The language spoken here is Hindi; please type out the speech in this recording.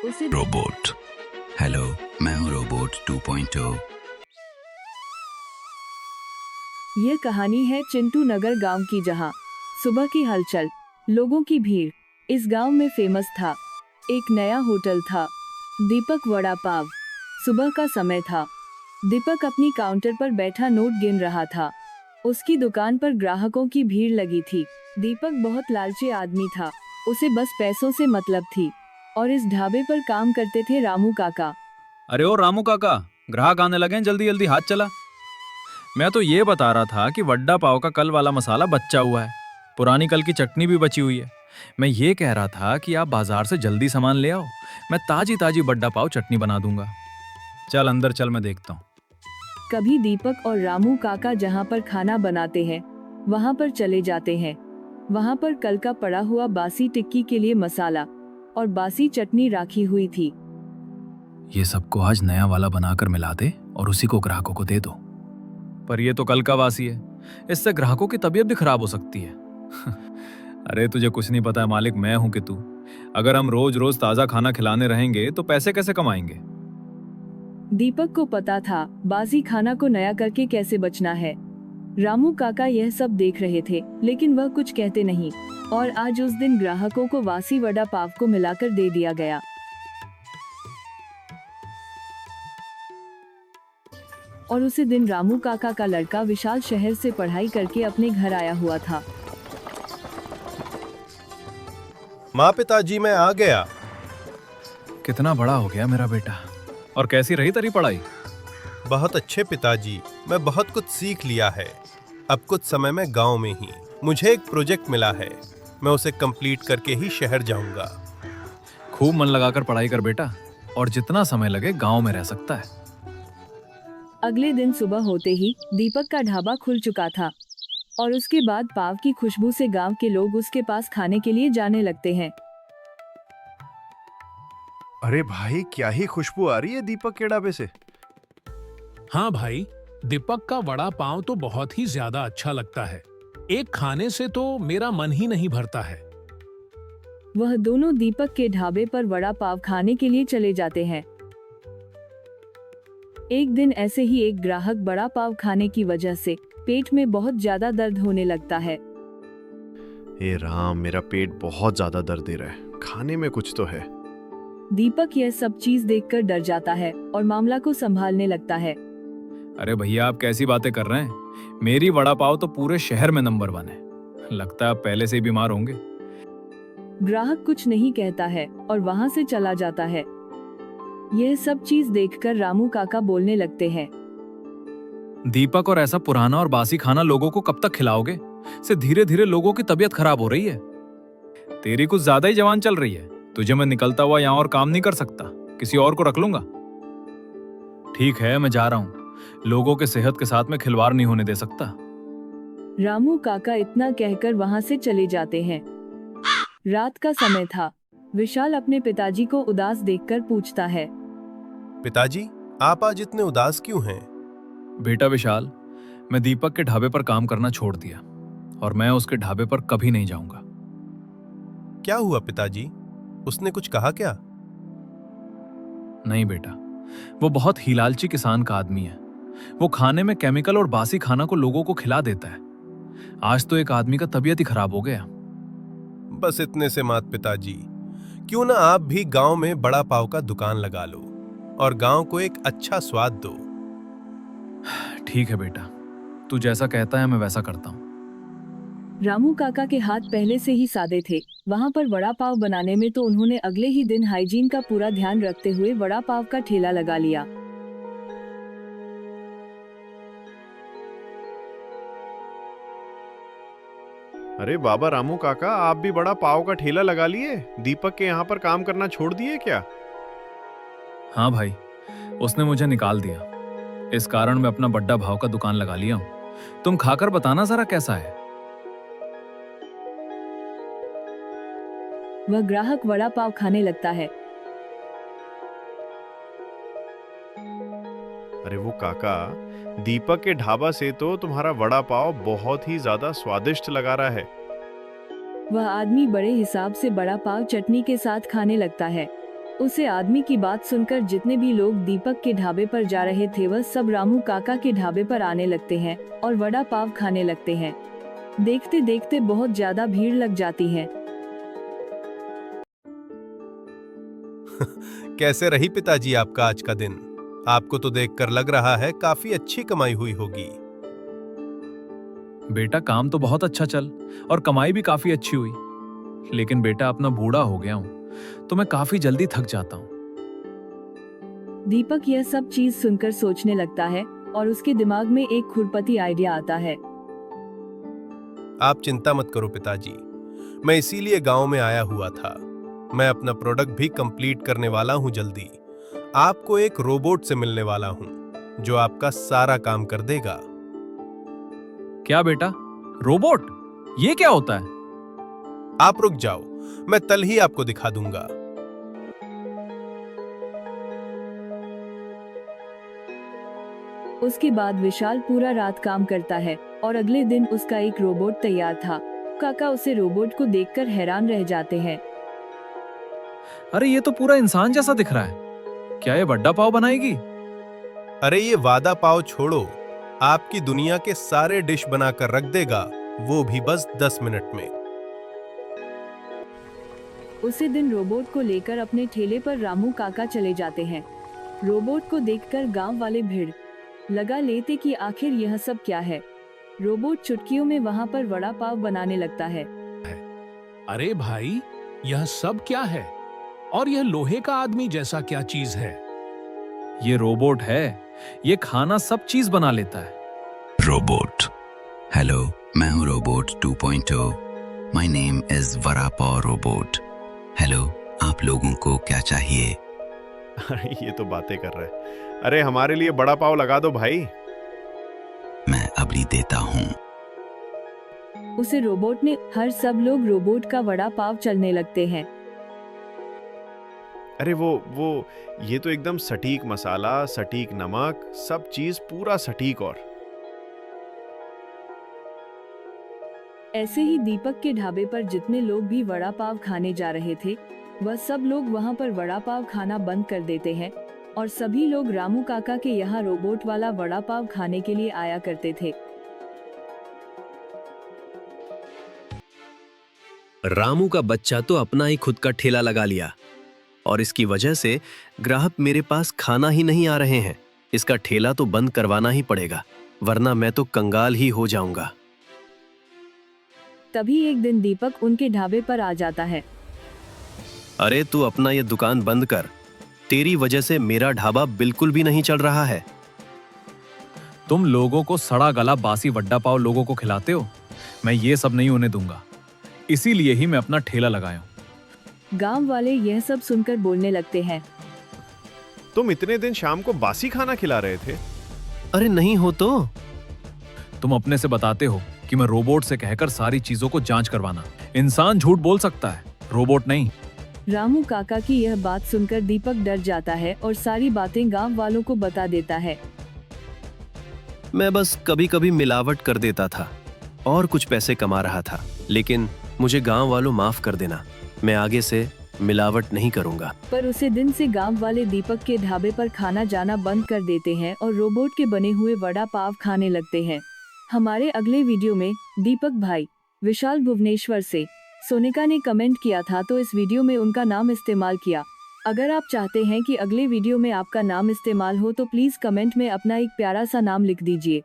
उसे रोबोट। हेलो, मैं हूँ रोबोट 2.0। ये कहानी है चिंटू नगर गांव की, जहां सुबह की हलचल, लोगों की भीड़। इस गांव में फेमस था। एक नया होटल था, दीपक वड़ा पाव। सुबह का समय था। दीपक अपनी काउंटर पर बैठा नोट गिन रहा था। उसकी दुकान पर ग्राहकों की भीड़ लगी थी। दीपक बहुत लालची आदमी था। उसे बस पैसों से मतलब थी। और इस ढाबे पर काम करते थे रामू काका। अरे ओ रामू काका, ग्राहक आने लगे हैं, जल्दी जल्दी हाथ चला। मैं तो ये बता रहा था कि वड्डा पाव का कल वाला मसाला बचा हुआ है, पुरानी कल की चटनी भी बची हुई है। मैं ये कह रहा था कि आप बाजार से जल्दी सामान ले आओ, मैं ताजी ताजी वड्डा पाव चटनी बना दूंगा। चल अंदर चल, मैं देखता हूँ। कभी दीपक और रामू काका जहाँ पर खाना बनाते हैं वहाँ पर चले जाते हैं। वहाँ पर कल का पड़ा हुआ बासी टिक्की के लिए मसाला और बासी चटनी राखी हुई थी। ये सबको आज नया वाला बनाकर मिला दे और उसी को ग्राहकों को दे दो। पर ये तो कल का वासी है, इससे ग्राहकों की तबीयत भी खराब हो सकती है। अरे तुझे कुछ नहीं पता है मालिक, मैं हूं कि तू। अगर हम रोज रोज ताजा खाना खिलाने रहेंगे तो पैसे कैसे कमाएंगे। दीपक को पता था बासी खाना को नया करके कैसे बचना है। रामू काका यह सब देख रहे थे, लेकिन वह कुछ कहते नहीं। और आज उस दिन ग्राहकों को वासी वड़ा पाव को मिलाकर दे दिया गया। और उसी दिन रामू काका का लड़का विशाल शहर से पढ़ाई करके अपने घर आया हुआ था। माँ पिताजी, मैं आ गया। कितना बड़ा हो गया मेरा बेटा, और कैसी रही तेरी पढ़ाई। बहुत अच्छे पिताजी, मैं बहुत कुछ सीख लिया है। अब कुछ समय में गांव में ही मुझे एक प्रोजेक्ट मिला है, मैं उसे कंप्लीट करके ही शहर जाऊंगा। खूब मन लगाकर पढ़ाई कर बेटा, और जितना समय लगे गांव में रह सकता है। अगले दिन सुबह होते ही दीपक का ढाबा खुल चुका था। और उसके बाद पाव की खुशबू से गांव के लोग उसके पास खाने के लिए जाने लगते हैं। अरे भाई, क्या ही खुशबू आ रही है दीपक के ढाबे से। हाँ भाई, दीपक का वड़ा पाव तो बहुत ही ज्यादा अच्छा लगता है। एक खाने से तो मेरा मन ही नहीं भरता है। वह दोनों दीपक के ढाबे पर वड़ा पाव खाने के लिए चले जाते हैं। एक दिन ऐसे ही एक ग्राहक वड़ा पाव खाने की वजह से पेट में बहुत ज्यादा दर्द होने लगता है। हे राम, मेरा पेट बहुत ज्यादा दर्द दे रहा है, खाने में कुछ तो है। दीपक यह सब चीज देखकर डर जाता है और मामला को संभालने लगता है। अरे भैया, आप कैसी बातें कर रहे हैं। मेरी वड़ा पाव तो पूरे शहर में नंबर 1 है। लगता है आप पहले से ही बीमार होंगे। ग्राहक कुछ नहीं कहता है और वहाँ से चला जाता है। यह सब चीज देखकर रामू काका बोलने लगते हैं। दीपक, और ऐसा पुराना और बासी खाना लोगों को कब तक खिलाओगे। से धीरे धीरे लोगों की तबीयत खराब हो रही है। तेरी कुछ ज्यादा ही जवान चल रही है। तुझे मैं निकलता हुआ यहाँ और काम नहीं कर सकता, किसी और को रख लूंगा। ठीक है, मैं जा रहा हूँ। लोगों के सेहत के साथ में खिलवाड़ नहीं होने दे सकता। रामू काका इतना कहकर वहाँ से चले जाते हैं। रात का समय था। विशाल अपने पिताजी को उदास देखकर पूछता है। पिताजी, आप आज इतने उदास क्यों हैं? बेटा विशाल, मैं दीपक के ढाबे पर काम करना छोड़ दिया और मैं उसके ढाबे पर कभी नहीं जाऊंगा। क्या हुआ पिताजी, उसने कुछ कहा क्या? नहीं बेटा, वो बहुत ही लालची किसान का आदमी है। वो खाने में केमिकल और बासी खाना को लोगों को खिला देता है। आज तो एक आदमी का तबीयत ही खराब हो गया। बस इतने से मात पिताजी, क्यों ना आप भी गांव में बड़ा पाव का दुकान लगा लो और गांव को एक अच्छा स्वाद दो। ठीक है बेटा, तू जैसा कहता है मैं वैसा करता हूँ। रामू काका के हाथ पहले से ही सादे थे। वहाँ पर वड़ा पाव बनाने में तो उन्होंने अगले ही दिन हाइजीन का पूरा ध्यान रखते हुए वड़ा पाव का ठेला लगा लिया। अरे बाबा रामू काका, आप भी बड़ा पाव का ठेला लगा लिए? दीपक के यहाँ पर काम करना छोड़ दिए क्या? हाँ भाई, उसने मुझे निकाल दिया। इस कारण मैं अपना बड्डा भाव का दुकान लगा लिया हूँ। तुम खाकर बताना जरा कैसा है। वह ग्राहक वड़ा पाव खाने लगता है। अरे वो काका, दीपक के ढाबा से तो तुम्हारा वड़ा पाव बहुत ही ज्यादा स्वादिष्ट लगा रहा है। वह आदमी बड़े हिसाब से वड़ा पाव चटनी के साथ खाने लगता है। उसे आदमी की बात सुनकर जितने भी लोग दीपक के ढाबे पर जा रहे थे वह सब रामू काका के ढाबे पर आने लगते हैं और वड़ा पाव खाने लगते हैं। देखते देखते बहुत ज्यादा भीड़ लग जाती है। कैसे रही पिताजी आपका आज का दिन? आपको तो देखकर लग रहा है काफी अच्छी कमाई हुई होगी। बेटा काम तो बहुत अच्छा चल और कमाई भी काफी अच्छी हुई, लेकिन बेटा अपना बूढ़ा हो गया हूँ तो मैं काफी जल्दी थक जाता हूँ। दीपक यह सब चीज सुनकर सोचने लगता है और उसके दिमाग में एक खुरपती आइडिया आता है। आप चिंता मत करो पिताजी, मैं इसीलिए गांव में आया हुआ था। मैं अपना प्रोडक्ट भी कंप्लीट करने वाला हूं जल्दी। आपको एक रोबोट से मिलने वाला हूं जो आपका सारा काम कर देगा। क्या बेटा, रोबोट? ये क्या होता है? आप रुक जाओ, मैं कल ही आपको दिखा दूंगा। उसके बाद विशाल पूरा रात काम करता है और अगले दिन उसका एक रोबोट तैयार था। काका उसे रोबोट को देखकर हैरान रह जाते हैं। अरे ये तो पूरा इंसान जैसा दिख रहा है। क्या ये वड्डा पाव बनाएगी? अरे ये वादा पाव छोड़ो, आपकी दुनिया के सारे डिश बनाकर रख देगा, वो भी बस 10 मिनट में। उसी दिन रोबोट को लेकर अपने ठेले पर रामू काका चले जाते हैं। रोबोट को देखकर गांव वाले भीड़ लगा लेते कि आखिर यह सब क्या है। रोबोट चुटकियों में वहां पर वड़ा पाव बनाने लगता है। अरे भाई, यह सब क्या है? और यह लोहे का आदमी जैसा क्या चीज है? ये रोबोट है, ये खाना सब चीज बना लेता है। रोबोट। हेलो, मैं हूँ robot 2.0। My name is vada pav robot. Hello, आप लोगों को क्या चाहिए? ये तो बातें कर रहा है। अरे हमारे लिए बड़ा पाव लगा दो भाई। मैं अभी देता हूँ। उसे रोबोट ने हर सब लोग रोबोट का वड़ा पाव चलने लगते हैं। अरे वो ये तो एकदम सटीक मसाला, सटीक नमक, सब चीज पूरा सटीक। और ऐसे ही दीपक के ढाबे पर जितने लोग भी वड़ा पाव खाने जा रहे थे वह सब लोग वहां पर वड़ा पाव खाना बंद कर देते हैं और सभी लोग रामू काका के यहाँ रोबोट वाला वड़ा पाव खाने के लिए आया करते थे। रामू का बच्चा तो अपना ही खुद का ठेला लगा लिया और इसकी वजह से ग्राहक मेरे पास खाना ही नहीं आ रहे हैं। इसका ठेला तो बंद करवाना ही पड़ेगा, वरना मैं तो कंगाल ही हो जाऊंगा। तभी एक दिन दीपक उनके ढाबे पर आ जाता है। अरे तू अपना ये दुकान बंद कर, तेरी वजह से मेरा ढाबा बिल्कुल भी नहीं चल रहा है। तुम लोगों को सड़ा गला बासी वड्डा पाव लोगों को खिलाते हो, मैं ये सब नहीं होने दूंगा। इसीलिए ही मैं अपना ठेला लगाया हूं। गांव वाले यह सब सुनकर बोलने लगते हैं। तुम इतने दिन शाम को बासी खाना खिला रहे थे? अरे नहीं हो तो। तुम अपने से बताते हो कि मैं रोबोट से कहकर सारी चीजों को जांच करवाना। इंसान झूठ बोल सकता है, रोबोट नहीं। रामू काका की यह बात सुनकर दीपक डर जाता है और सारी बातें गांव वालों को बता देता है। मैं बस कभी कभी मिलावट कर देता था और कुछ पैसे कमा रहा था, लेकिन मुझे गांव वालों माफ कर देना, मैं आगे से मिलावट नहीं करूंगा। पर उसी दिन से गांव वाले दीपक के ढाबे पर खाना जाना बंद कर देते हैं और रोबोट के बने हुए वड़ा पाव खाने लगते हैं। हमारे अगले वीडियो में दीपक भाई विशाल भुवनेश्वर से सोनिका ने कमेंट किया था, तो इस वीडियो में उनका नाम इस्तेमाल किया। अगर आप चाहते हैं कि अगले वीडियो में आपका नाम इस्तेमाल हो तो प्लीज कमेंट में अपना एक प्यारा सा नाम लिख दीजिए।